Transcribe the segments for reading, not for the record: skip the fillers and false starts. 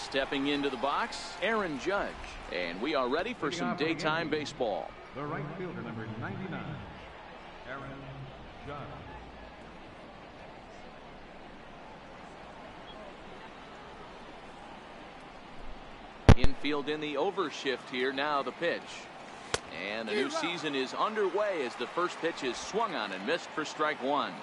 Stepping into the box, Aaron Judge. And we are ready for some daytime baseball. The right fielder, number 99, Aaron Judge. Infield in the overshift here. Now the pitch. And the new season is underway as the first pitch is swung on and missed for strike one.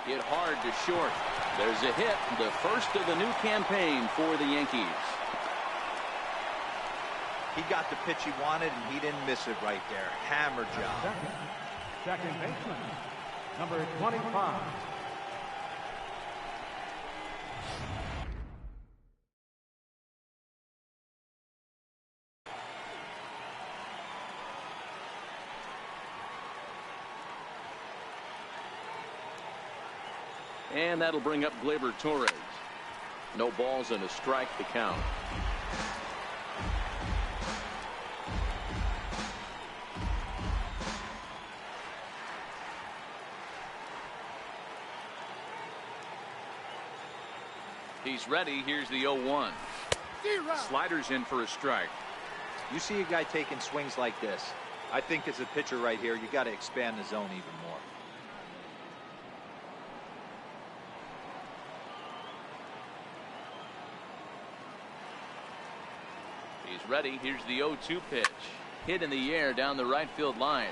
Hit hard to short. There's a hit, the first of the new campaign for the Yankees. He got the pitch he wanted, and he didn't miss it right there. Hammer job. Second baseman, number 25. And that'll bring up Gleyber Torres. No balls and a strike to count. He's ready. Here's the 0-1. Sliders in for a strike. You see a guy taking swings like this. I think as a pitcher right here, you got to expand the zone even more. He's ready. Here's the 0-2 pitch. Hit in the air down the right field line.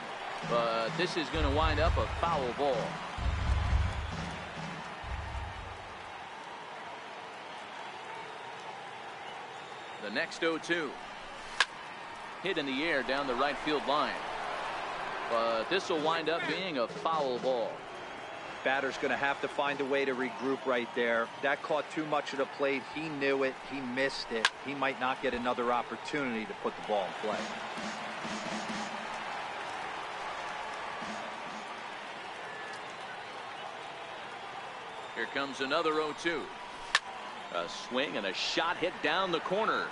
But this is going to wind up a foul ball. The next 0-2. Hit in the air down the right field line. But this will wind up being a foul ball. Batter's going to have to find a way to regroup right there. That caught too much of the plate. He knew it. He missed it. He might not get another opportunity to put the ball in play. Here comes another 0-2. A swing and a shot hit down the corner.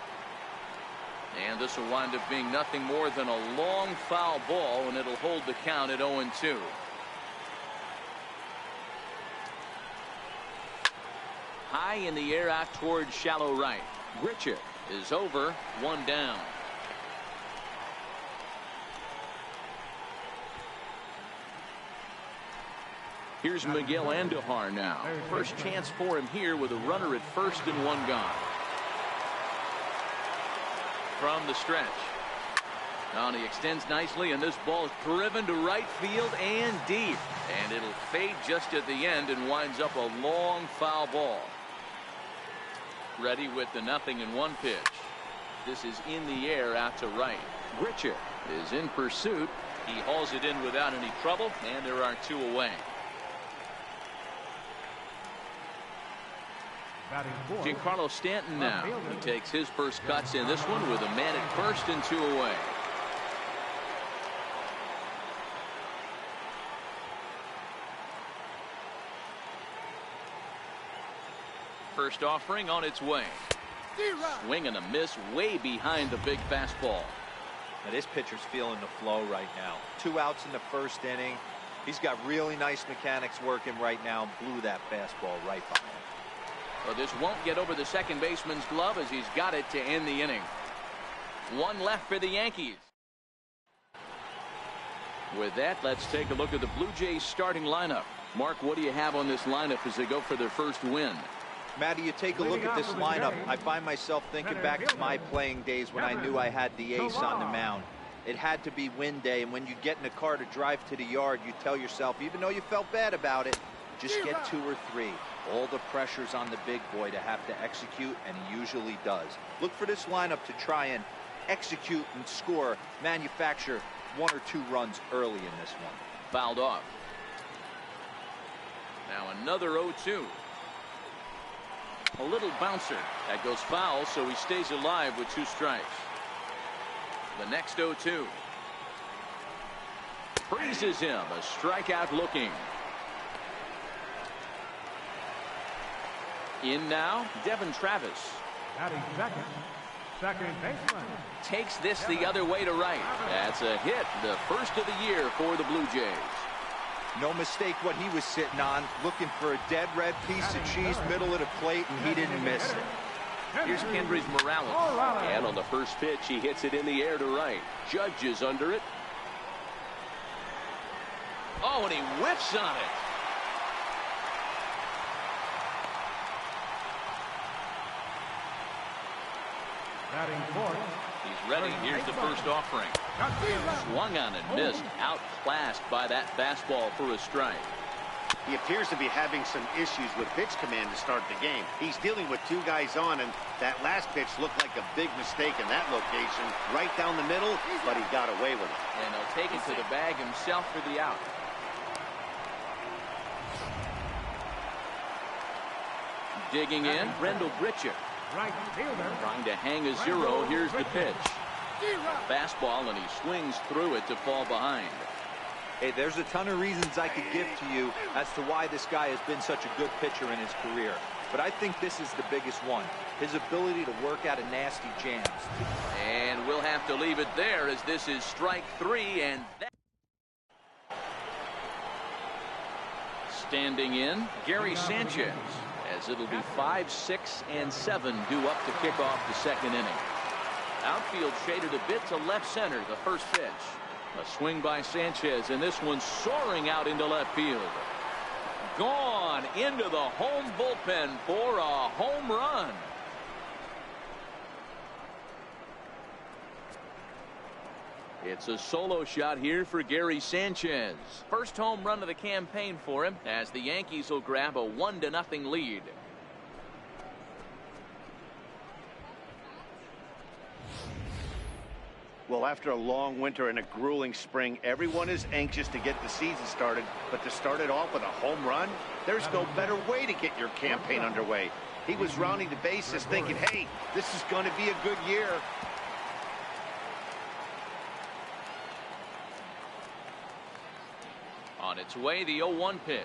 And this will wind up being nothing more than a long foul ball, and it'll hold the count at 0-2. High in the air out towards shallow right. Grichuk is over, one down. Here's Miguel Andujar now. First chance for him here with a runner at first and one gone. From the stretch. Now he extends nicely, and this ball is driven to right field and deep. And it'll fade just at the end and winds up a long foul ball. Ready with the 0-1 pitch. This is in the air out to right. Grichuk is in pursuit. He hauls it in without any trouble, and there are two away. Giancarlo Stanton now. He takes his first cuts in this one with a man at first and two away. First offering on its way. Swing and a miss way behind the big fastball. Now this pitcher's feeling the flow right now. 2 outs in the first inning. He's got really nice mechanics working right now. Blew that fastball right by him. Well, this won't get over the second baseman's glove as he's got it to end the inning. One left for the Yankees. With that, let's take a look at the Blue Jays starting lineup. Mark, what do you have on this lineup as they go for their first win? Matty, you take a look at this lineup. I find myself thinking back to my playing days when I knew I had the ace on the mound. It had to be win day, and when you get in a car to drive to the yard, you tell yourself, even though you felt bad about it, just get 2 or 3. All the pressure's on the big boy to have to execute, and he usually does. Look for this lineup to try and execute and score, manufacture 1 or 2 runs early in this one. Fouled off. Now another 0-2. A little bouncer. That goes foul, so he stays alive with 2 strikes. The next 0-2. Freezes him. A strikeout looking. In now, Devin Travis. Second baseman. Takes this the other way to right. That's a hit, the first of the year for the Blue Jays. No mistake what he was sitting on, looking for a dead red piece of cheese middle of the plate, and he didn't miss it. Here's Kendrys Morales. And on the first pitch, he hits it in the air to right. Judge is under it. Oh, and he whiffs on it. Batting fourth. He's ready. Here's the first offering. Swung on and missed. Outclassed by that fastball for a strike. He appears to be having some issues with pitch command to start the game. He's dealing with two guys on, and that last pitch looked like a big mistake in that location. Right down the middle, but he got away with it. And he'll take it to the bag himself for the out. Digging in, Brendel Britcher. Right fielder. Trying to hang a zero. Here's the pitch. Fastball, and he swings through it to fall behind. Hey, there's a ton of reasons I could give to you as to why this guy has been such a good pitcher in his career. But I think this is the biggest one. His ability to work out of nasty jams. And we'll have to leave it there as this is strike three. And that... Standing in, Gary Sanchez. As it'll be 5, 6, and 7 due up to kick off the second inning. Outfield shaded a bit to left center, the first pitch. A swing by Sanchez, and this one soaring out into left field. Gone into the home bullpen for a home run. It's a solo shot here for Gary Sanchez. First home run of the campaign for him as the Yankees will grab a 1-0 lead. Well, after a long winter and a grueling spring, everyone is anxious to get the season started. But to start it off with a home run, there's no better way to get your campaign underway. He was rounding the bases thinking, hey, this is going to be a good year. On its way, the 0-1 pitch.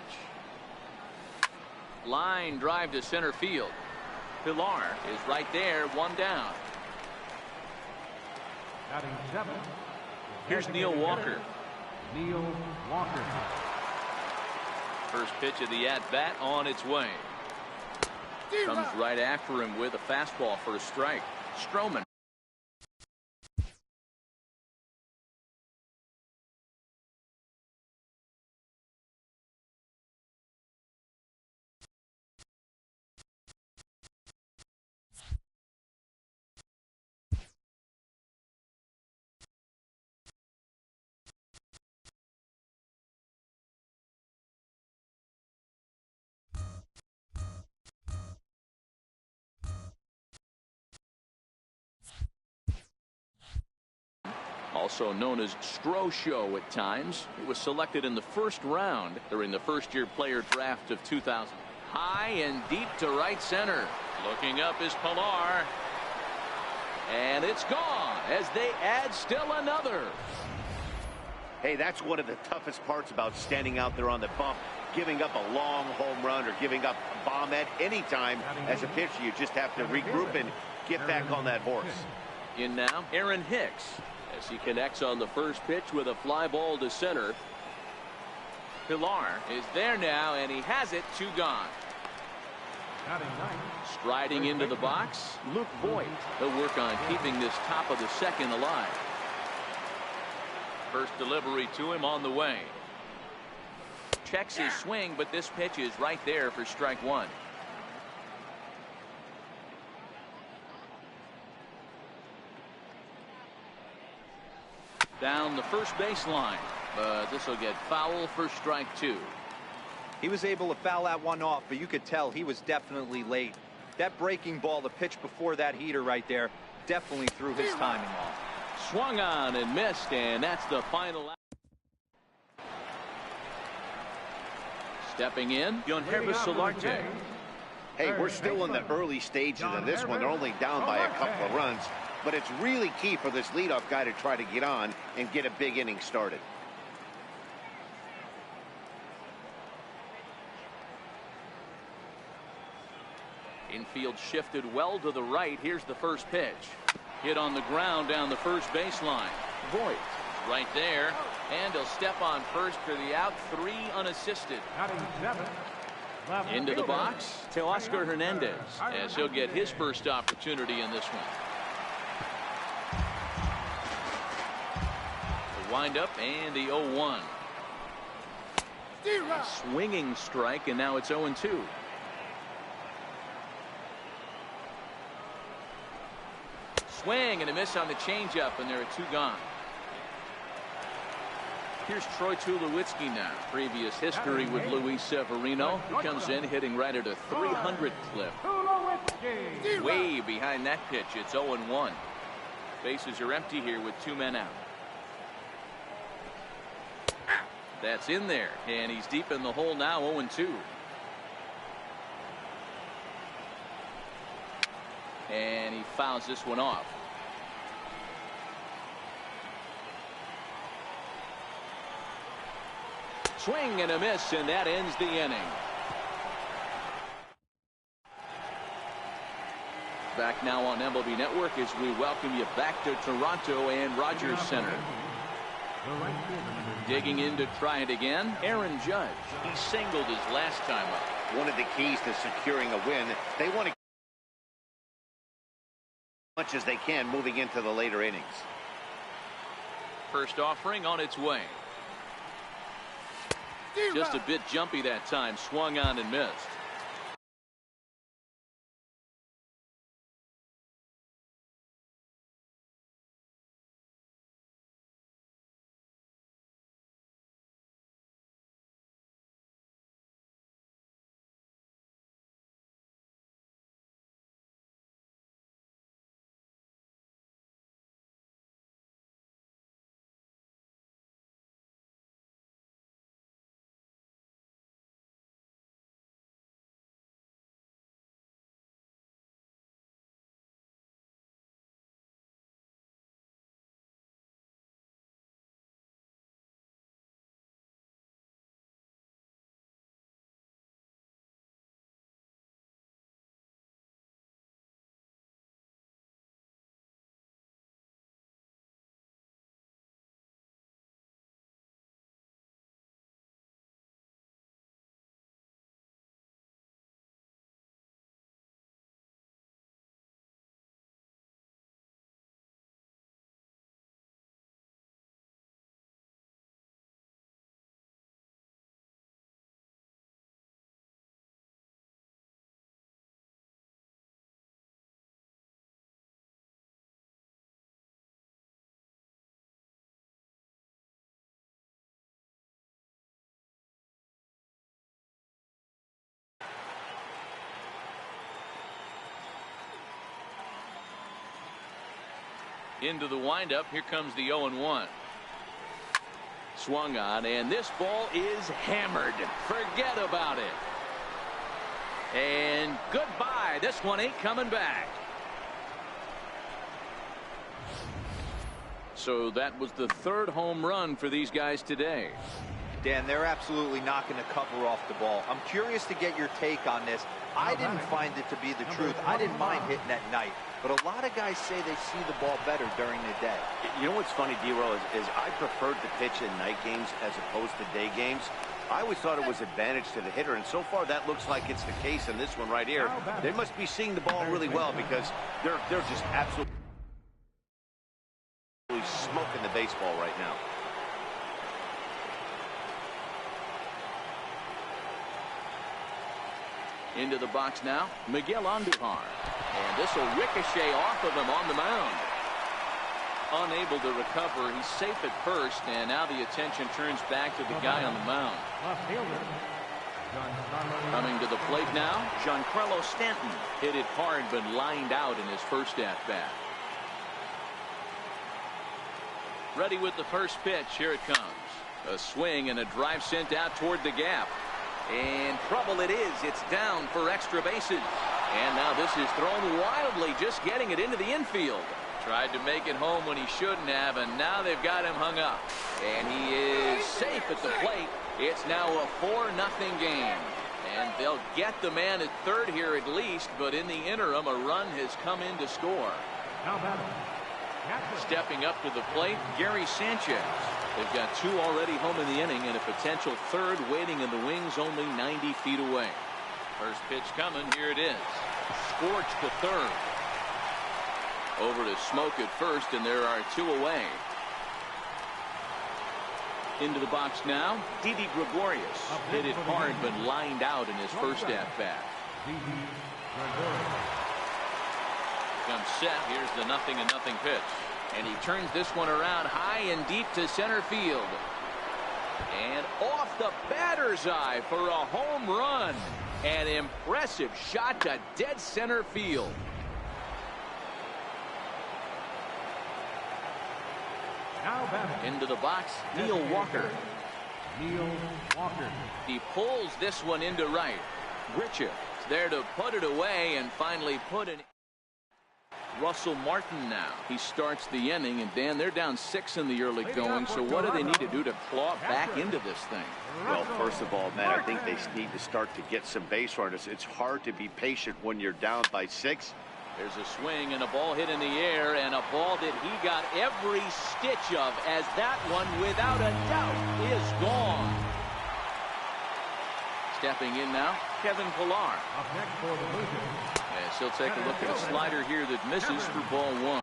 Line drive to center field. Pilar is right there, one down. Batting seven. Here's Neil Walker. Neil Walker. First pitch of the at-bat on its way. Comes right after him with a fastball for a strike. Stroman. Also known as Strosho at times. He was selected in the first round during the first-year player draft of 2000. High and deep to right center. Looking up is Pilar. And it's gone as they add still another. Hey, that's one of the toughest parts about standing out there on the bump. Giving up a long home run or giving up a bomb at any time as a pitcher. You just have to regroup and get back on that horse. In now, Aaron Hicks. As he connects on the first pitch with a fly ball to center. Pilar is there now, and he has it, 2 gone. Striding into the box, Luke Voigt. He'll work on keeping this top of the second alive. First delivery to him on the way. Checks his swing, but this pitch is right there for strike one. Down the first baseline, but this will get foul for strike 2. He was able to foul that one off, but you could tell he was definitely late. That breaking ball, the pitch before that heater right there, definitely threw his timing off. Swung on and missed, and that's the final out. Stepping in, Yonhervis Solarte. Hey, we're still in the early stages of this one. They're only down by a couple of runs. But it's really key for this leadoff guy to try to get on and get a big inning started. Infield shifted well to the right. Here's the first pitch. Hit on the ground down the first baseline. Voigt right there, and he'll step on first for the out. 3 unassisted. Into the box to Oscar Hernandez, as he'll get his first opportunity in this one. The windup and the 0-1. Swinging strike, and now it's 0-2. Swing and a miss on the changeup, and there are 2 gone. Here's Troy Tulowitzki now. Previous history with Luis Severino. He comes in hitting right at a 300 clip. Way behind that pitch. It's 0-1. Bases are empty here with 2 men out. That's in there, and he's deep in the hole now. 0-2. And he fouls this one off. Swing and a miss, and that ends the inning. Back now on MLB Network as we welcome you back to Toronto and Rogers Center. Digging in to try it again, Aaron Judge. He singled his last time up. One of the keys to securing a win, they want to as much as they can moving into the later innings. First offering on its way. Just a bit jumpy that time. Swung on and missed. Into the windup. Here comes the 0-1. Swung on, and this ball is hammered. Forget about it. And goodbye. This one ain't coming back. So that was the 3rd home run for these guys today. Dan, they're absolutely knocking the cover off the ball. I'm curious to get your take on this. I didn't find it to be the truth. I didn't mind hitting at night. But a lot of guys say they see the ball better during the day. You know what's funny, D-Roll, is I preferred to pitch in night games as opposed to day games. I always thought it was advantage to the hitter, and so far that looks like it's the case in this one right here. They must be seeing the ball really well because they're just absolutely smoking the baseball right now. Into the box now, Miguel Andujar. And this will ricochet off of him on the mound. Unable to recover. He's safe at first, and now the attention turns back to the guy on the mound. Coming to the plate now, Giancarlo Stanton. Hit it hard, but lined out in his first at-bat. Ready with the first pitch. Here it comes. A swing and a drive sent out toward the gap. And trouble it is. It's down for extra bases. And now this is thrown wildly, just getting it into the infield. Tried to make it home when he shouldn't have, and now they've got him hung up. And he is safe at the plate. It's now a 4-0 game. And they'll get the man at third here at least, but in the interim, a run has come in to score. Stepping up to the plate, Gary Sanchez. They've got 2 already home in the inning and a potential 3rd waiting in the wings only 90 feet away. First pitch coming. Here it is. Scorched to 3rd. Over to Smoke at first, and there are 2 away. Into the box now, Didi Gregorius. Hit it hard but lined out in his first at-bat. Comes set. Here's the 0-0 pitch. And he turns this one around high and deep to center field. And off the batter's eye for a home run. An impressive shot to dead center field. Into the box, Neil Walker. He pulls this one into right. Richard is there to put it away and finally put it. Russell Martin now. He starts the inning, and Dan, they're down 6 in the early going, so what do they need to do to claw back into this thing? Well, first of all, Matt, I think they need to start to get some base runners. It's hard to be patient when you're down by 6. There's a swing and a ball hit in the air, and a ball that he got every stitch of, as that one, without a doubt, is gone. Stepping in now, Kevin Pillar. As he'll take a look at a slider here that misses for ball 1.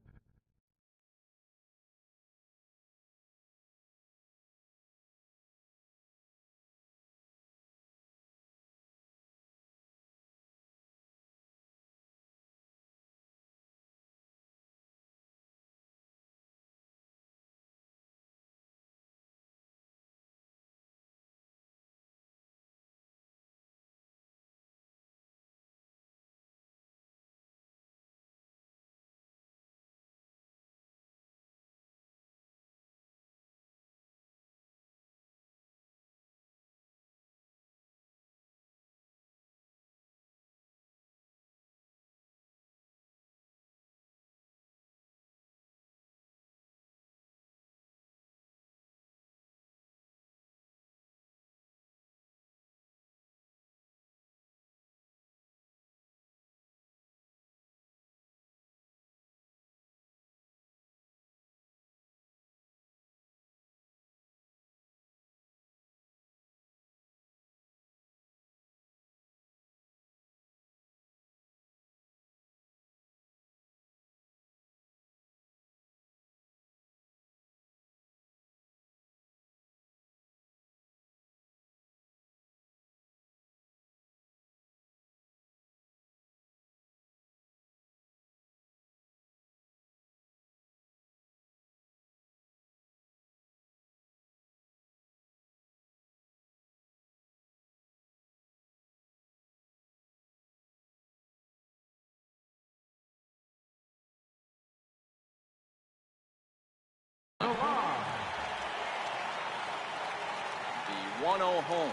The 1-0 home.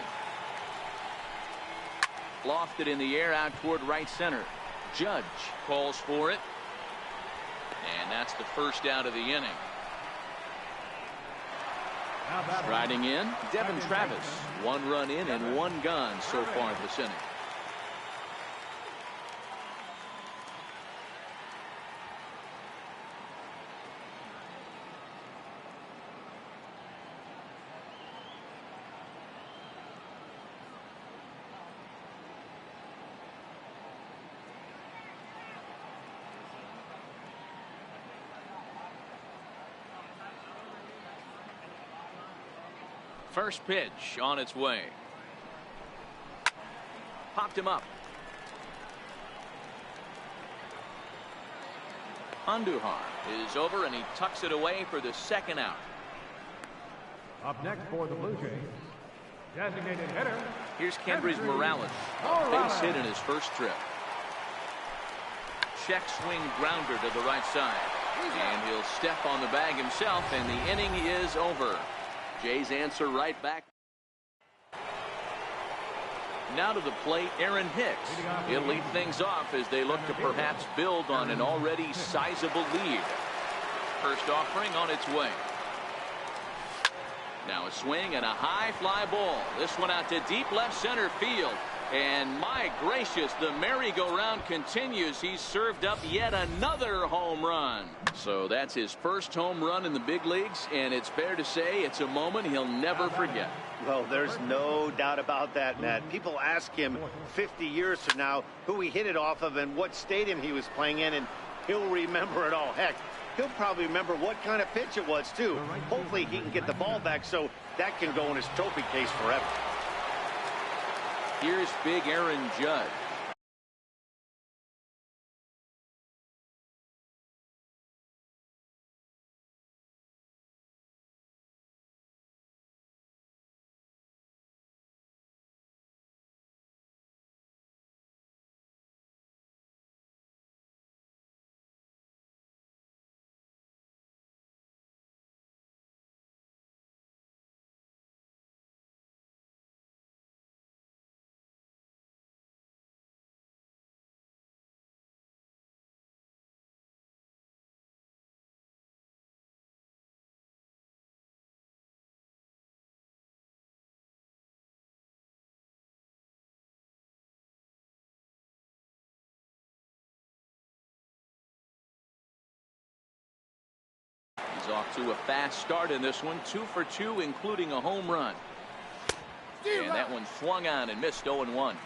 Lofted in the air out toward right center. Judge calls for it. And that's the first out of the inning. Riding in, Devin Travis. 1 run in and 1 gone so far this inning. First pitch on its way. Popped him up. Andujar is over, and he tucks it away for the 2nd out. Up next for the Blue Jays, designated hitter. Here's Kendrys Morales. A base hit in his first trip. Check swing grounder to the right side. And he'll step on the bag himself, and the inning is over. Jays answer right back. Now to the plate, Aaron Hicks. He'll lead things off as they look to perhaps build on an already sizable lead. First offering on its way. Now a swing and a high fly ball. This one out to deep left center field. And my gracious, the merry-go-round continues. He's served up yet another home run. So that's his first home run in the big leagues, and it's fair to say it's a moment he'll never forget. Well, there's no doubt about that, Matt. People ask him 50 years from now who he hit it off of and what stadium he was playing in, and he'll remember it all. Heck, he'll probably remember what kind of pitch it was, too. Hopefully he can get the ball back so that can go in his trophy case forever. Here's big Aaron Judge. He's off to a fast start in this one. 2 for 2, including a home run. And that one swung on and missed 0-1.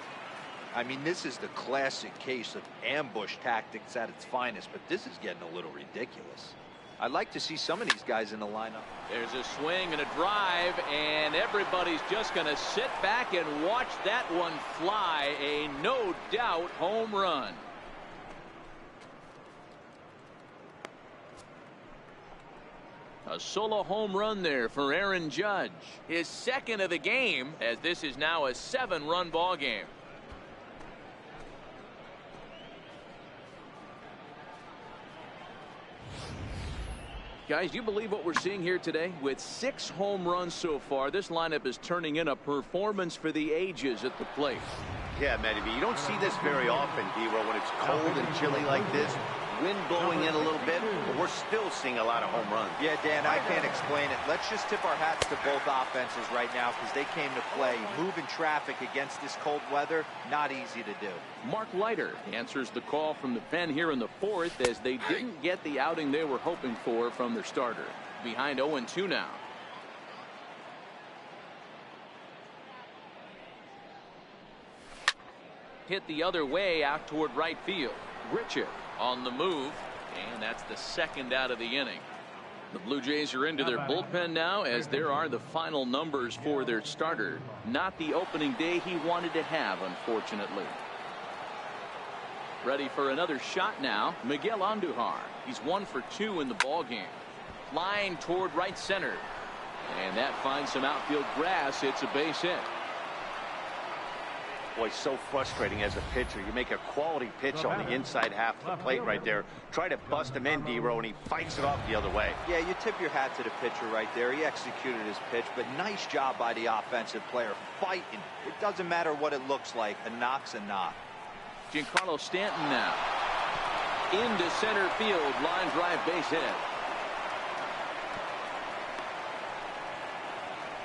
I mean, this is the classic case of ambush tactics at its finest, but this is getting a little ridiculous. I'd like to see some of these guys in the lineup. There's a swing and a drive, and everybody's just going to sit back and watch that one fly. A no doubt home run. A solo home run there for Aaron Judge. His second of the game, as this is now a 7-run ball game. Guys, do you believe what we're seeing here today? With 6 home runs so far, this lineup is turning in a performance for the ages at the plate. Yeah, Matty B, you don't see this very often, D-Row, when it's cold and chilly like this. Wind blowing in a little bit, but we're still seeing a lot of home runs. Yeah, Dan, I can't explain it. Let's just tip our hats to both offenses right now because they came to play. Moving traffic against this cold weather, not easy to do. Mark Leiter answers the call from the pen here in the 4th as they didn't get the outing they were hoping for from their starter. Behind 0-2 now. Hit the other way out toward right field. Richard on the move, and that's the second out of the inning. The Blue Jays are into their bullpen now as there are the final numbers for their starter. Not the opening day he wanted to have, unfortunately. Ready for another shot now, Miguel Andujar. He's 1 for 2 in the ball game. Line toward right center, and that finds some outfield grass. It's a base hit. Boy, so frustrating as a pitcher. You make a quality pitch on the inside half of the plate right there. Try to bust him in, D-Row, and he fights it off the other way. Yeah, you tip your hat to the pitcher right there. He executed his pitch, but nice job by the offensive player fighting. It doesn't matter what it looks like. A knock's a knock. Giancarlo Stanton now. Into center field. Line drive base hit.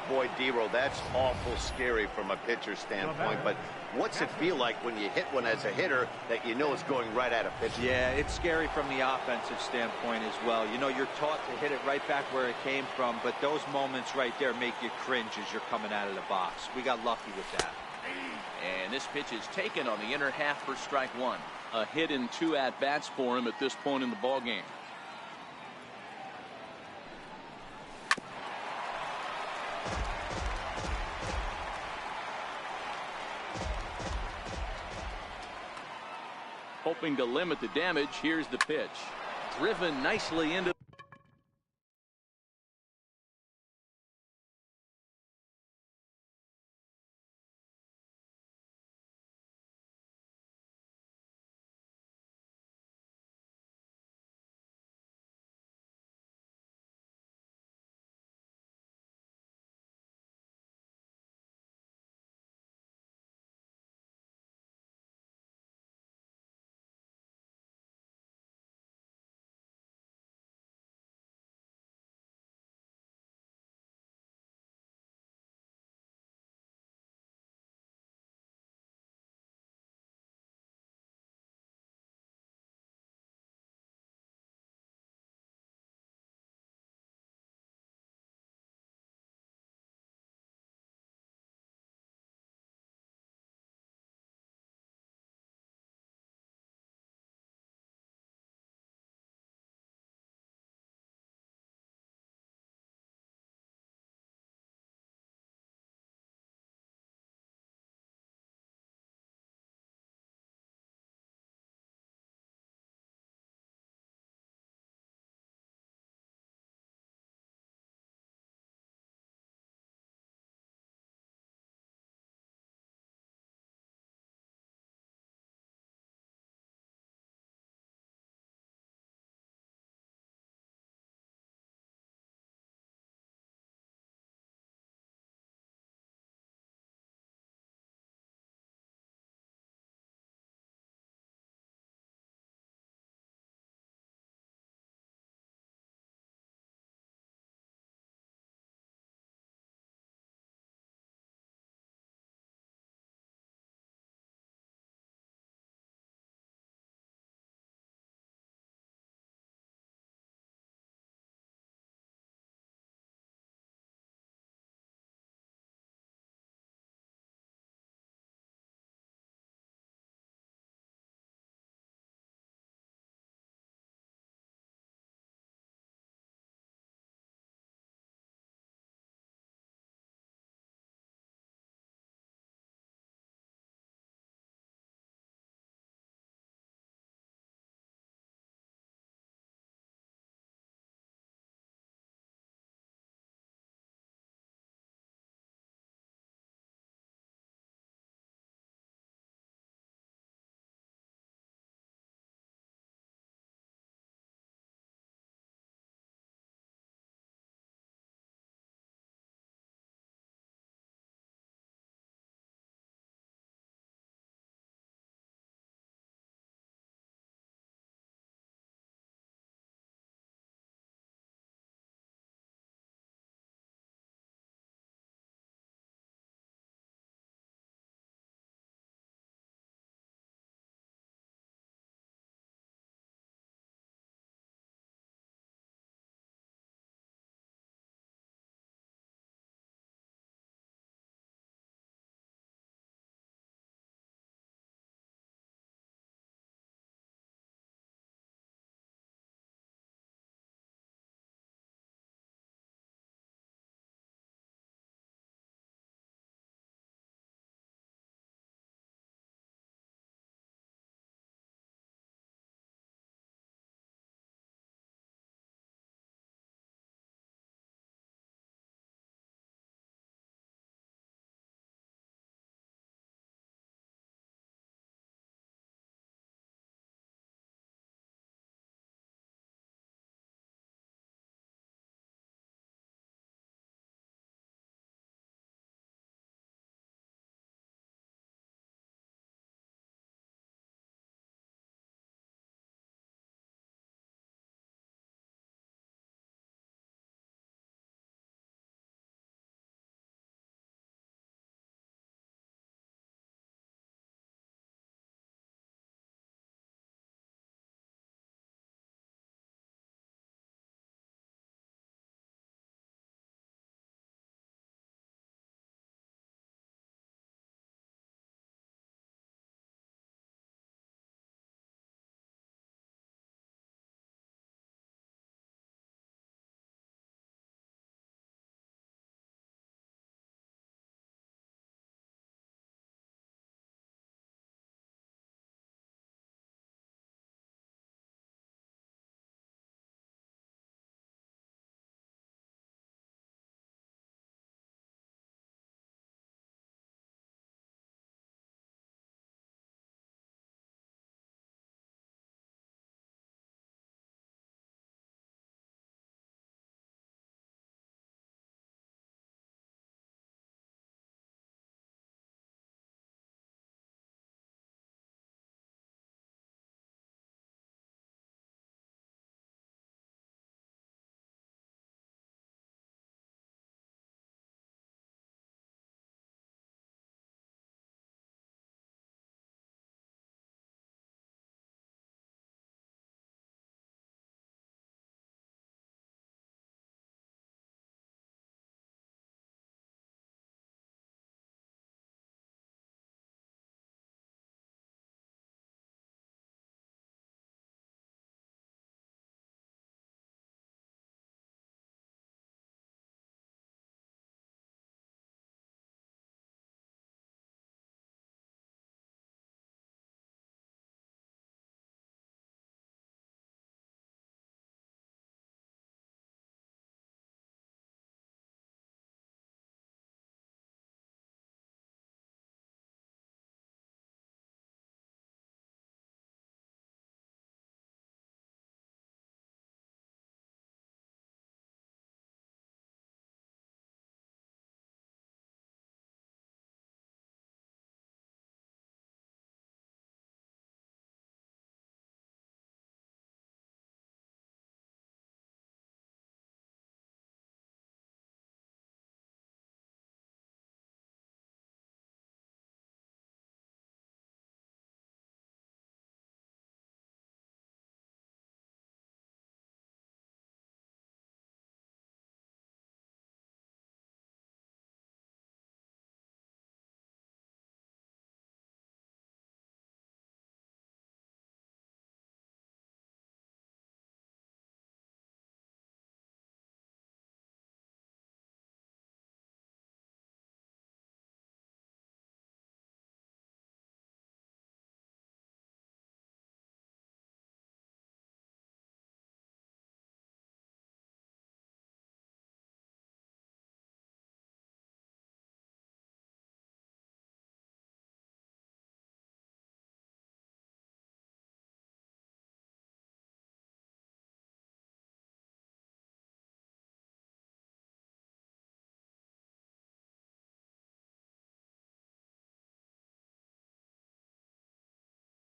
Boy, D-Row, that's awful scary from a pitcher's standpoint, but what's it feel like when you hit one as a hitter that you know is going right at a pitcher? Yeah, it's scary from the offensive standpoint as well. You know, you're taught to hit it right back where it came from, but those moments right there make you cringe as you're coming out of the box. We got lucky with that. And this pitch is taken on the inner half for strike 1. A hit in 2 at-bats for him at this point in the ball game. Hoping to limit the damage, here's the pitch. Driven nicely into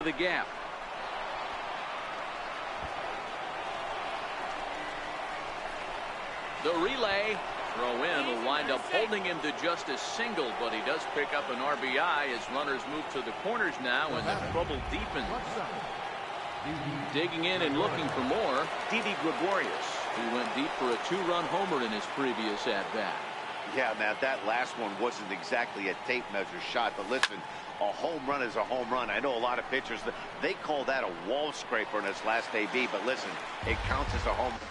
The gap. The relay throw in will wind up holding him to just a single, but he does pick up an RBI as runners move to the corners now and the trouble deepens. Digging in and looking for more, Didi Gregorius, who went deep for a 2-run homer in his previous at-bat. Yeah, Matt, that last one wasn't exactly a tape measure shot, but listen, a home run is a home run. I know a lot of pitchers, they call that a wall scraper in his last AB, but listen, it counts as a home run.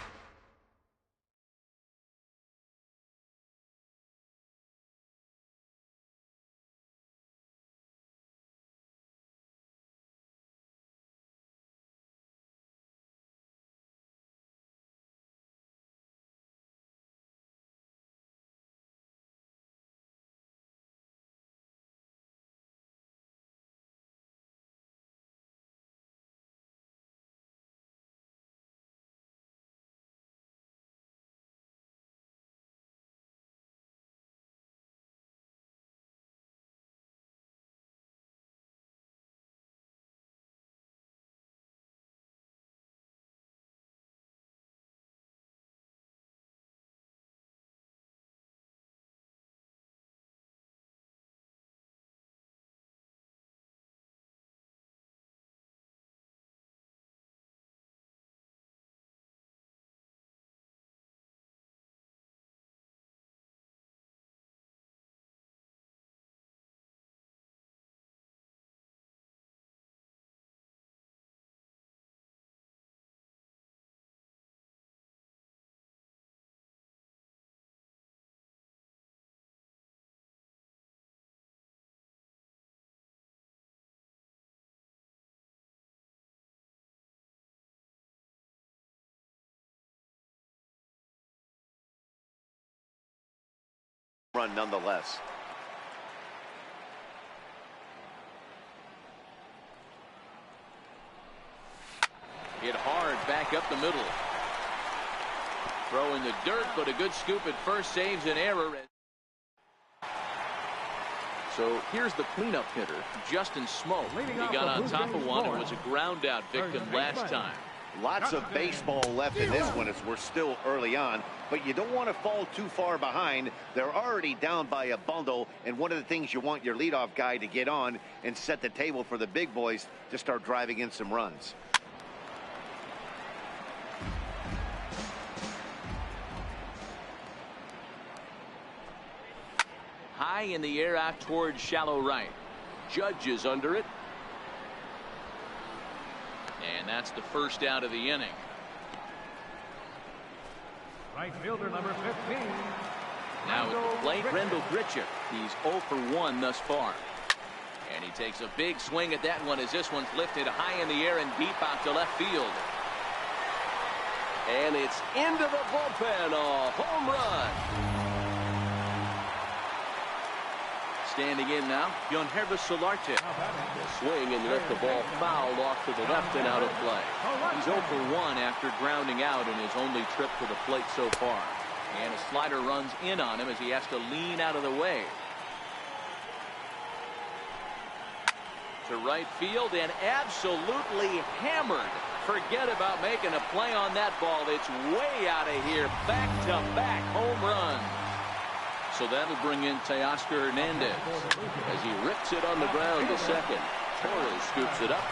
Run nonetheless. Hit hard back up the middle. Throw in the dirt, but a good scoop at first saves an error. So here's the cleanup hitter, Justin Smoke. He got on top of one and was a ground out victim last time. Lots of baseball left in this one as we're still early on, but you don't want to fall too far behind. They're already down by a bundle, and one of the things you want your leadoff guy to get on and set the table for the big boys to start driving in some runs. High in the air out towards shallow right. Judge is under it. And that's the first out of the inning. Right fielder number 15. Now at the plate, Rendell Grichuk. He's 0 for 1 thus far. And he takes a big swing at that one as this one's lifted high in the air and deep out to left field. And it's into the bullpen. A home run. Standing in now, Yonhervis Solarte. The swing and let the ball foul off to the left and out of play. He's 0 for 1 after grounding out in his only trip to the plate so far. And a slider runs in on him as he has to lean out of the way. To right field and absolutely hammered. Forget about making a play on that ball. It's way out of here. Back-to-back home runs. So that'll bring in Teoscar Hernandez as he rips it on the ground to second. Torres scoops it up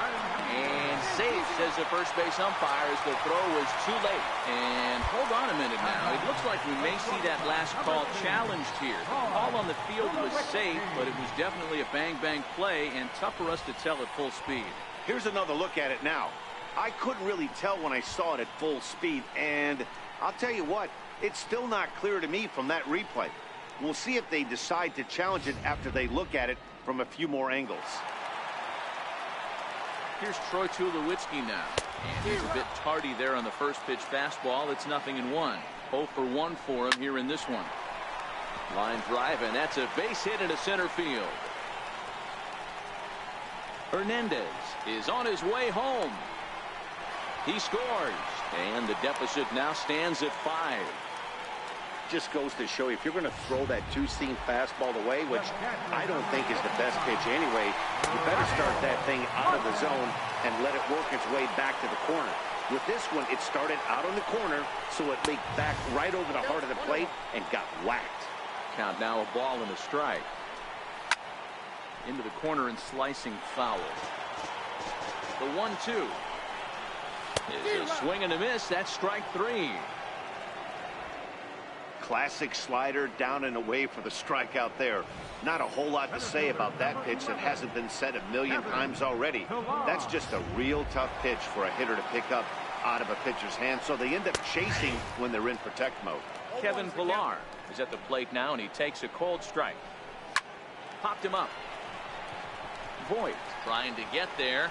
and saves, says the first base umpire, as the throw was too late. And hold on a minute now. It looks like we may see that last call challenged here. The call on the field was safe, but it was definitely a bang-bang play and tough for us to tell at full speed. Here's another look at it now. I couldn't really tell when I saw it at full speed, and I'll tell you what, it's still not clear to me from that replay. We'll see if they decide to challenge it after they look at it from a few more angles. Here's Troy Tulowitzki now. And he's a bit tardy there on the first pitch fastball. It's 0-1. 0 for 1 for him here in this one. Line drive, and that's a base hit into center field. Hernandez is on his way home. He scores, and the deficit now stands at 5. Just goes to show you, if you're going to throw that two-seam fastball away, which I don't think is the best pitch anyway, you better start that thing out of the zone and let it work its way back to the corner. With this one, it started out on the corner, so it leaked back right over the heart of the plate and got whacked. Count now, a ball and a strike. Into the corner and slicing foul. The 1-2 is a swing and a miss. That's strike 3. Classic slider down and away for the strikeout there. Not a whole lot to say about that pitch that hasn't been said a million times already. That's just a real tough pitch for a hitter to pick up out of a pitcher's hand, so they end up chasing when they're in protect mode. Kevin Pillar is at the plate now, and he takes a cold strike. Popped him up. Voigt trying to get there,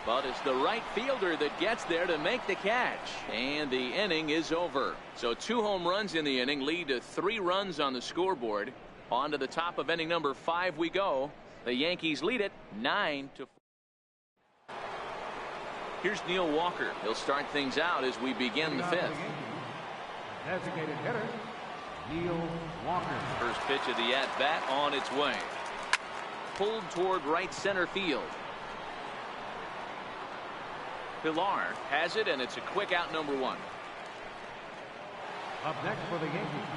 but it's the right fielder that gets there to make the catch. And the inning is over. So 2 home runs in the inning lead to 3 runs on the scoreboard. On to the top of inning number 5 we go. The Yankees lead it 9-4. Here's Neil Walker. He'll start things out as we begin the 5th. Designated hitter, Neil Walker. First pitch of the at-bat on its way. Pulled toward right center field. Pillar has it, and it's a quick out, number 1. Up next for the Yankees.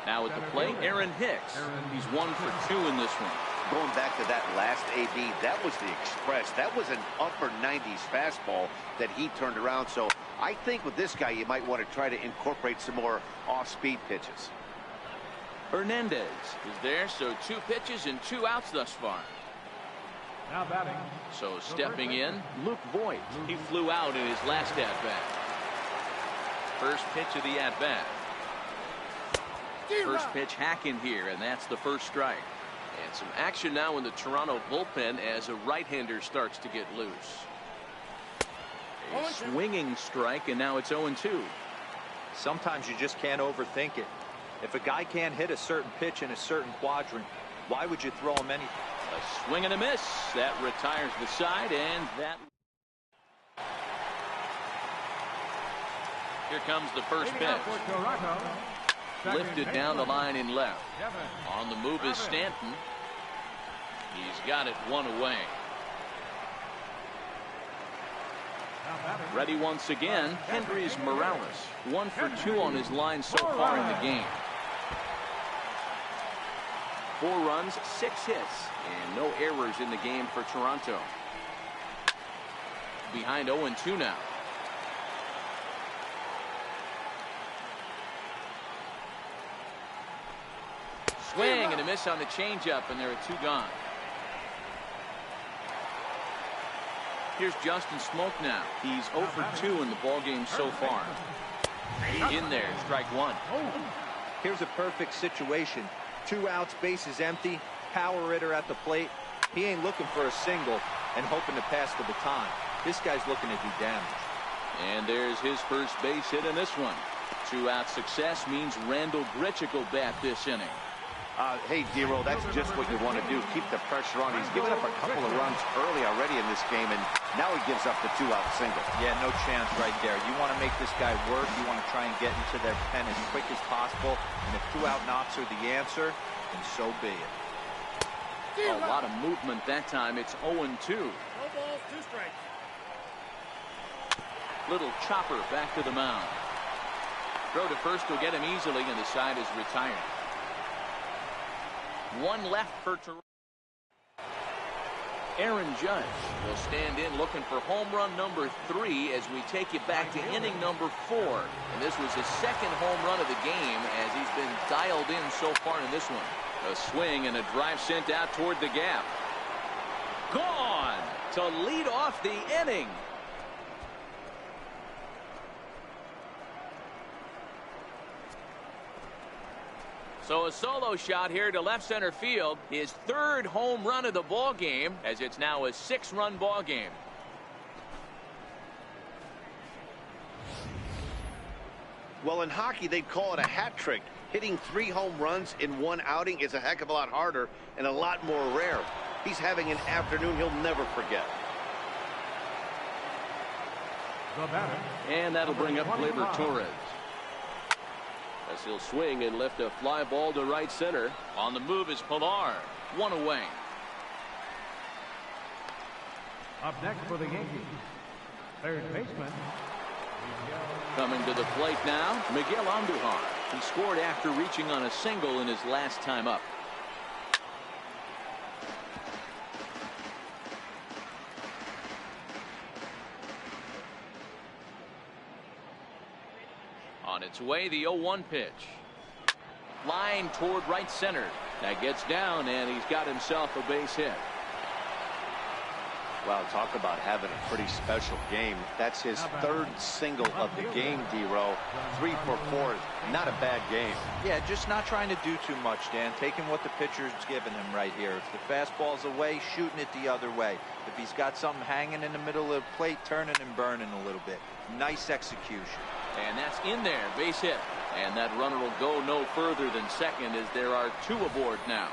Now at the plate, Aaron Hicks. He's 1 for 2 in this one. Going back to that last AB, that was the express. That was an upper 90s fastball that he turned around. So I think with this guy, you might want to try to incorporate some more off-speed pitches. Hernandez is there, so 2 pitches and 2 outs thus far. Now batting. So stepping in, Luke Voigt. He flew out in his last at-bat. First pitch of the at-bat. First pitch hack in here, and that's the first strike. And some action now in the Toronto bullpen as a right-hander starts to get loose. A swinging strike, and now it's 0-2. Sometimes you just can't overthink it. If a guy can't hit a certain pitch in a certain quadrant, why would you throw him anything? A swing and a miss. That retires the side, and that. Here comes the first pitch. Lifted down the line in left. On the move is Stanton. He's got it 1 away. Ready once again, Hendrys Morales. 1 for 2 on his line so far in the game. 4 runs, 6 hits, and no errors in the game for Toronto. Behind 0-2 now. Swing and a miss on the changeup, and there are 2 gone. Here's Justin Smoke now. He's 0 for 2 in the ballgame so far. In there, strike 1. Here's a perfect situation. 2 outs, bases empty, power hitter at the plate. He ain't looking for a single and hoping to pass the baton. This guy's looking to do damage. And there's his first base hit in this one. 2-out success means Randall Grichuk will bat this inning. Hey, D-Roll, that's just what you want to do. Keep the pressure on. He's given up a couple of runs early already in this game, and now he gives up the 2-out single. Yeah, no chance right there. You want to make this guy work. You want to try and get into their pen as quick as possible. And if 2-out knocks are the answer, then so be it. A lot of movement that time. It's 0-2. No balls, 2 strikes. Little chopper back to the mound. Throw to first will get him easily, and the side is retired. 1 left for Toronto. Aaron Judge will stand in looking for home run number 3 as we take you back to inning number 4. And this was his 2nd home run of the game as he's been dialed in so far in this one. A swing and a drive sent out toward the gap. Gone to lead off the inning. So a solo shot here to left center field. His 3rd home run of the ball game, as it's now a 6-run ball game. Well, in hockey, they'd call it a hat trick. Hitting 3 home runs in 1 outing is a heck of a lot harder and a lot more rare. He's having an afternoon he'll never forget. The batter. And that'll bring up Gleyber Torres. as he'll swing and lift a fly ball to right center. On the move is Pilar. One away. Up next for the Yankees, third baseman. Coming to the plate now, Miguel Andujar. He scored after reaching on a single in his last time up. On its way, the 0-1 pitch. Line toward right center. That gets down, and he's got himself a base hit. Wow, talk about having a pretty special game. That's his third single of the game, D-Row. 3 for 4. Not a bad game. Yeah, just not trying to do too much, Dan. Taking what the pitcher's giving him right here. If the fastball's away, shooting it the other way. If he's got something hanging in the middle of the plate, turning and burning a little bit. Nice execution. And that's in there, base hit. And that runner will go no further than second as there are 2 aboard now.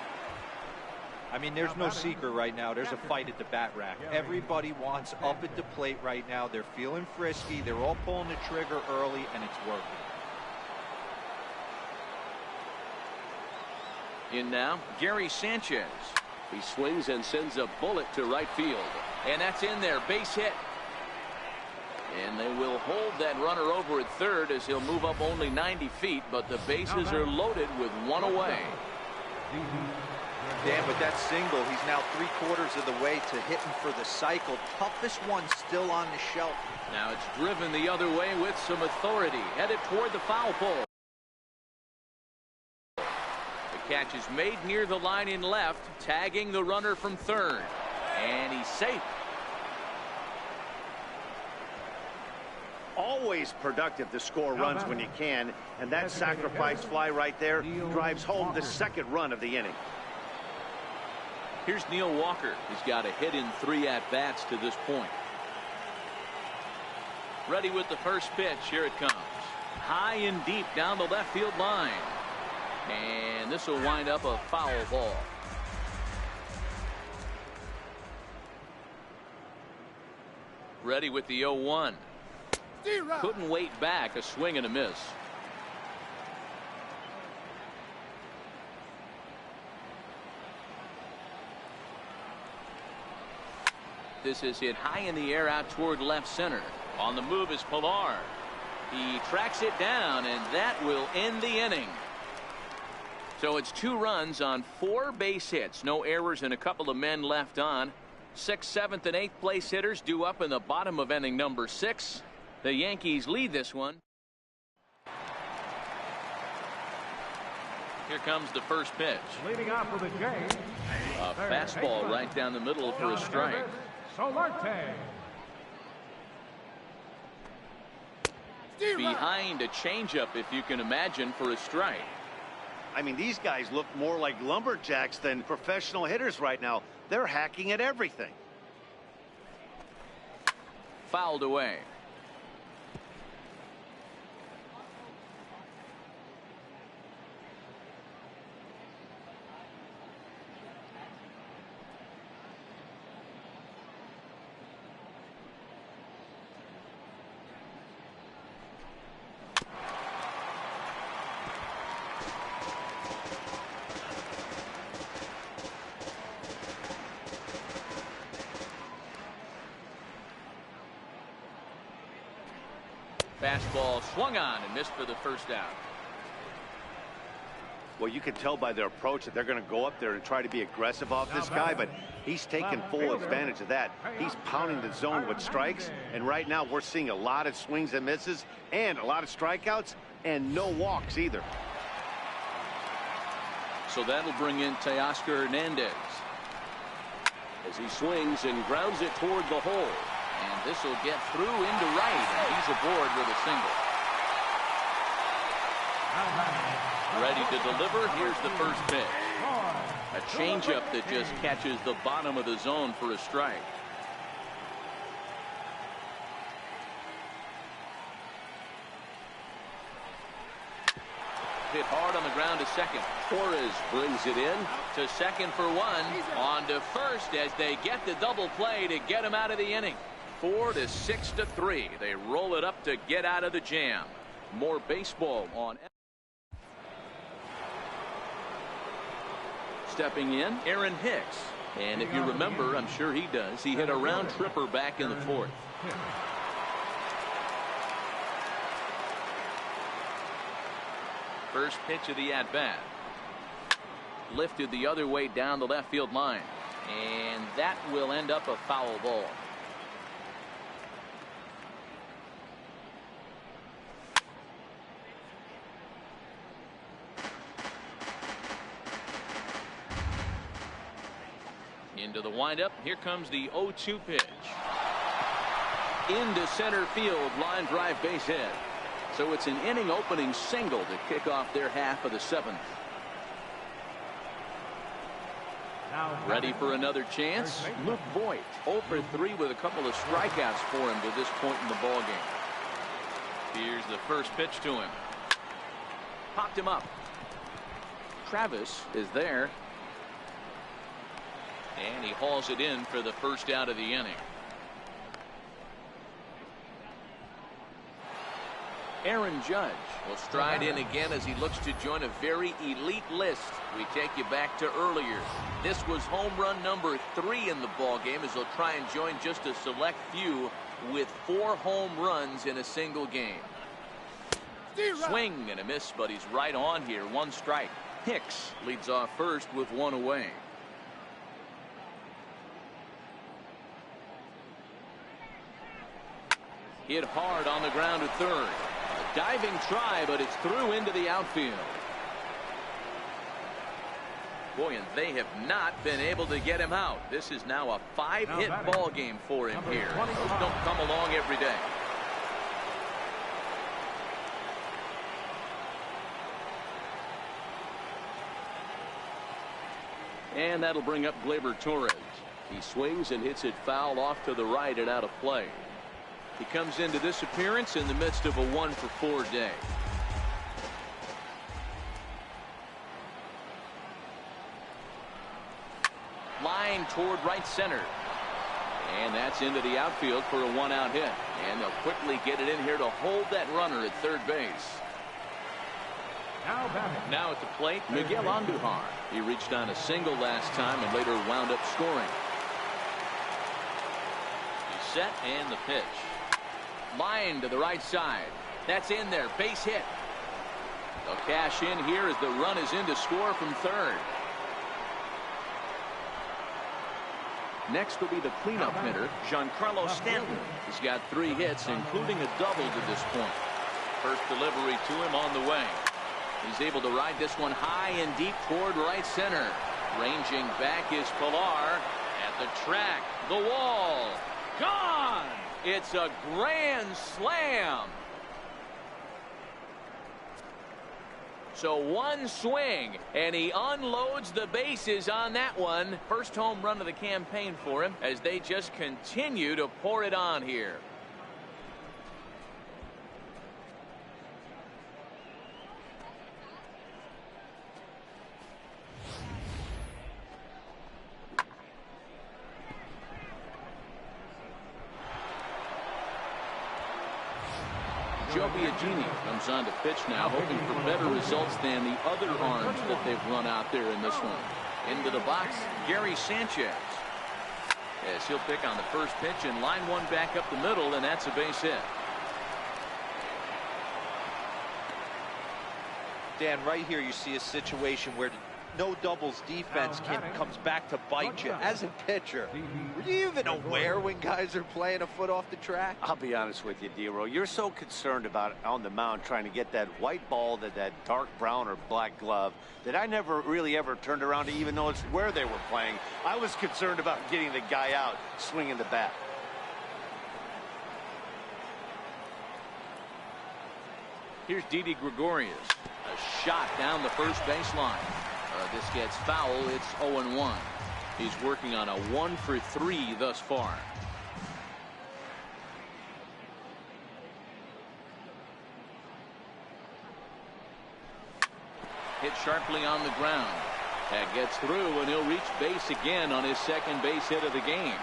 I mean, there's no secret right now. There's a fight at the bat rack. Everybody wants up at the plate right now. They're feeling frisky. They're all pulling the trigger early, and it's working. In now, Gary Sanchez. He swings and sends a bullet to right field. And that's in there, base hit. And they will hold that runner over at third as he'll move up only 90 feet, but the bases are loaded with 1 away. Dan, with that single, he's now 3/4 of the way to hitting for the cycle. Toughest one still on the shelf. Now it's driven the other way with some authority, headed toward the foul pole. The catch is made near the line in left, tagging the runner from third. And he's safe. Always productive to score runs when you can, and that sacrifice fly right there drives home the second run of the inning. Here's Neil Walker. He's got a hit in 3 at-bats to this point. Ready with the first pitch. Here it comes. High and deep down the left field line. And this will wind up a foul ball. Ready with the 0-1. Couldn't wait back. A swing and a miss. This is hit high in the air out toward left center. On the move is Pilar. He tracks it down, and that will end the inning. So it's 2 runs on 4 base hits. No errors and a couple of men left on. 6th, 7th, and 8th place hitters due up in the bottom of inning number 6. The Yankees lead this one. Here comes the first pitch. Leading off with a J. A fastball right down the middle for a strike. Solarte. Behind a changeup, if you can imagine, for a strike. I mean, these guys look more like lumberjacks than professional hitters right now. They're hacking at everything. Fouled away. Fastball swung on and missed for the first out. Well, you can tell by their approach that they're going to go up there and try to be aggressive off this guy, but he's taking full advantage of that. He's pounding the zone with strikes, and right now we're seeing a lot of swings and misses and a lot of strikeouts and no walks either. So that'll bring in Teoscar Hernandez as he swings and grounds it toward the hole. And this will get through into right, and he's aboard with a single. Ready to deliver. Here's the first pitch. A changeup that just catches the bottom of the zone for a strike. Hit hard on the ground to second. Torres brings it in. To second for 1. On to first as they get the double play to get him out of the inning. 4-6-3. They roll it up to get out of the jam. More baseball on stepping in, Aaron Hicks. And if you remember, I'm sure he does, he hit a round tripper back in the fourth. First pitch of the at-bat. Lifted the other way down the left field line. And that will end up a foul ball. Into the windup. Here comes the 0-2 pitch. Into center field. Line drive base hit. So it's an inning opening single to kick off their half of the seventh. Ready for another chance? Luke Voigt, 0 for 3 with a couple of strikeouts for him to this point in the ball game. Here's the first pitch to him. Popped him up. Travis is there. And he hauls it in for the first out of the inning. Aaron Judge will stride in again as he looks to join a very elite list. We take you back to earlier. This was home run number 3 in the ball game as he'll try and join just a select few with 4 home runs in a single game. Swing and a miss, but he's right on here. 1 strike. Hicks leads off first with 1 away. Hit hard on the ground at third. A diving try, but it's through into the outfield. Boy, and they have not been able to get him out. This is now a 5-hit ball game for him here. Those don't come along every day. And that'll bring up Gleyber Torres. He swings and hits it foul off to the right and out of play. He comes into this appearance in the midst of a 1-for-4 day. Line toward right center. And that's into the outfield for a 1-out hit. And they'll quickly get it in here to hold that runner at third base. Now at the plate, Miguel Andujar. He reached on a single last time and later wound up scoring. He's set and the pitch. Line to the right side. That's in there. Base hit. They'll cash in here as the run is in to score from third. Next will be the cleanup hitter, Giancarlo Stanton. He's got 3 hits, including a double to this point. First delivery to him on the way. He's able to ride this one high and deep toward right center. Ranging back is Pilar. At the track, the wall. Gone! It's a grand slam. So 1 swing, and he unloads the bases on that one. First home run of the campaign for him as they just continue to pour it on here. Joe Biagini comes on to pitch now, hoping for better results than the other arms that they've run out there in this one. Into the box, Gary Sanchez. As he'll pick on the first pitch and line one back up the middle, and that's a base hit. Dan, right here you see a situation where no doubles defense comes back to bite you. As a pitcher, were you even aware when guys are playing a foot off the track? I'll be honest with you, D-Row. You're so concerned about on the mound trying to get that white ball, that dark brown or black glove, that I never really ever turned around to even notice where they were playing. I was concerned about getting the guy out swinging the bat. Here's Didi Gregorius. A shot down the first baseline. This gets foul. It's 0-1. He's working on a 1-for-3 thus far. Hit sharply on the ground. That gets through, and he'll reach base again on his second base hit of the game.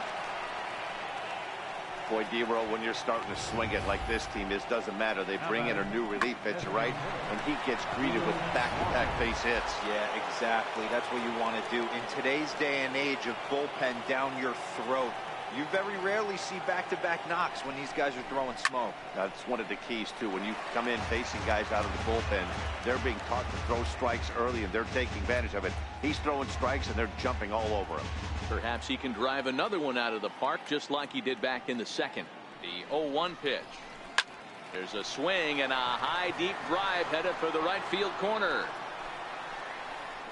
Boy, D-Roll, when you're starting to swing it like this team is, doesn't matter. They bring in a new relief pitcher, right? And he gets greeted with back-to-back base hits. Yeah, exactly. That's what you want to do. In today's day and age of bullpen down your throat, you very rarely see back-to-back knocks when these guys are throwing smoke. That's one of the keys, too. When you come in facing guys out of the bullpen, they're being taught to throw strikes early, and they're taking advantage of it. He's throwing strikes, and they're jumping all over him. Perhaps he can drive another one out of the park, just like he did back in the second. The 0-1 pitch. There's a swing and a high, deep drive headed for the right field corner.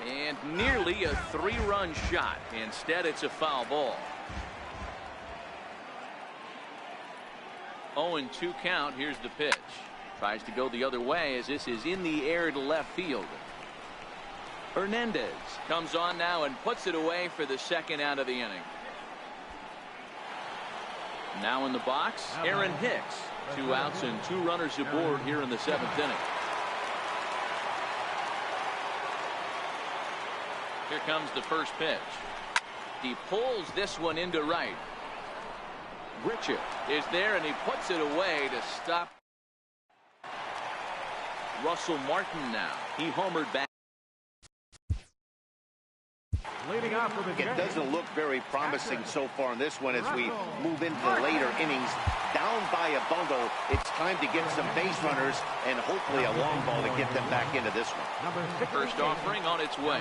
And nearly a 3-run shot. Instead, it's a foul ball. 0-2 count. Here's the pitch. Tries to go the other way as this is in the air to left field. Hernandez comes on now and puts it away for the second out of the inning. Now in the box, Aaron Hicks. 2 outs and 2 runners aboard here in the 7th inning. Here comes the first pitch. He pulls this one into right. Richard is there and he puts it away to stop Russell Martin now. He homered back. Leading off for the It doesn't look very promising so far in this one as we move into the later innings. Down by a bundle, it's time to get some base runners and hopefully a long ball to get them back into this one. First offering on its way.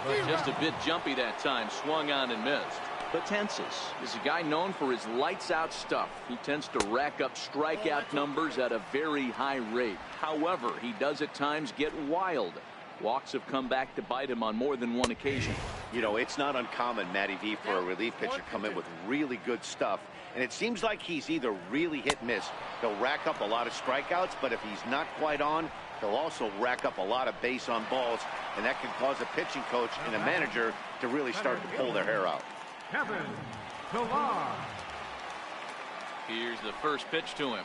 But just a bit jumpy that time. Swung on and missed. Betances is a guy known for his lights-out stuff. He tends to rack up strikeout numbers at a very high rate. However, he does at times get wild. Walks have come back to bite him on more than one occasion. You know, it's not uncommon, Matty V, for a relief pitcher to come in with really good stuff. And it seems like he's either really hit and miss. He'll rack up a lot of strikeouts, but if he's not quite on, he'll also rack up a lot of base on balls. And that can cause a pitching coach and a manager to really start to pull their hair out. Kevin Pillar. Here's the first pitch to him.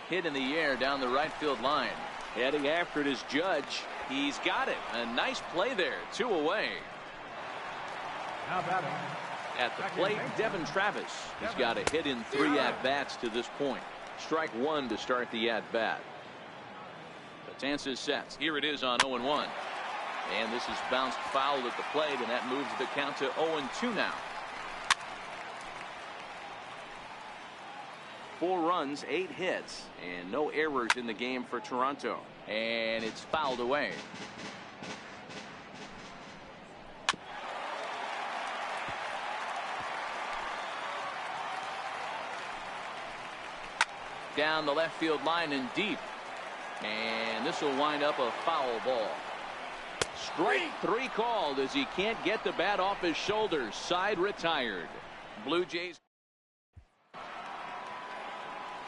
Hit in the air down the right field line. Heading after it is Judge. He's got it. A nice play there. 2 away. Now batting. At the plate, Devin Travis. He's got a hit in 3 at-bats to this point. Strike 1 to start the at-bat. Betances sets. Here it is on 0-1. And this is bounced foul at the plate, and that moves the count to 0-2 now. 4 runs, 8 hits, and no errors in the game for Toronto. And it's fouled away. Down the left field line and deep. And this will wind up a foul ball. Strike 3 called as he can't get the bat off his shoulders. Side retired. Blue Jays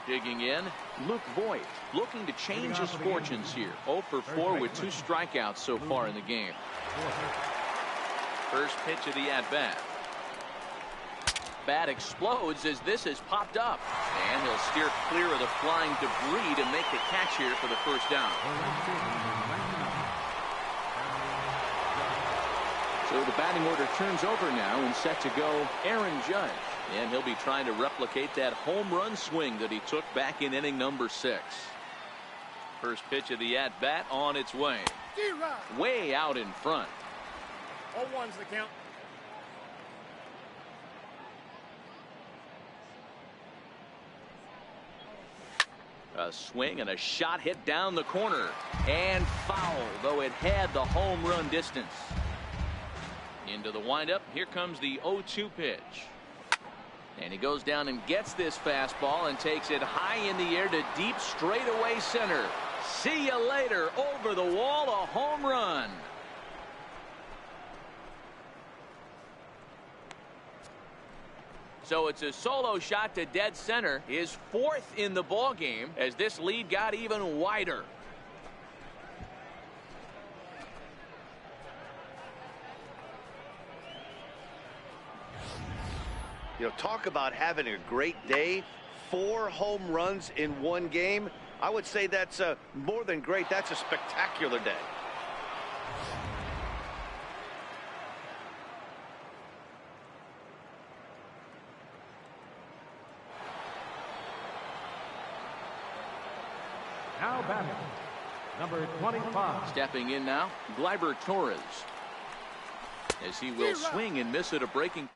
digging in. Luke Voigt looking to change his fortunes here. 0 for 4 with 2 strikeouts so far in the game. First pitch of the at-bat. Bat explodes as this has popped up. And he'll steer clear of the flying debris to make the catch here for the first down. So the batting order turns over now and set to go Aaron Judge. And he'll be trying to replicate that home run swing that he took back in inning number 6. First pitch of the at-bat on its way. Way out in front. 0-1's the count. A swing and a shot hit down the corner. And foul, though it had the home run distance. Into the windup. Here comes the 0-2 pitch. And he goes down and gets this fastball and takes it high in the air to deep straightaway center. See you later. Over the wall, a home run. So it's a solo shot to dead center. His 4th in the ball game as this lead got even wider. You know, talk about having a great day. 4 home runs in 1 game. I would say that's more than great. That's a spectacular day. Now batting, number 25. Stepping in now, Gleyber Torres. As he will swing and miss at a breaking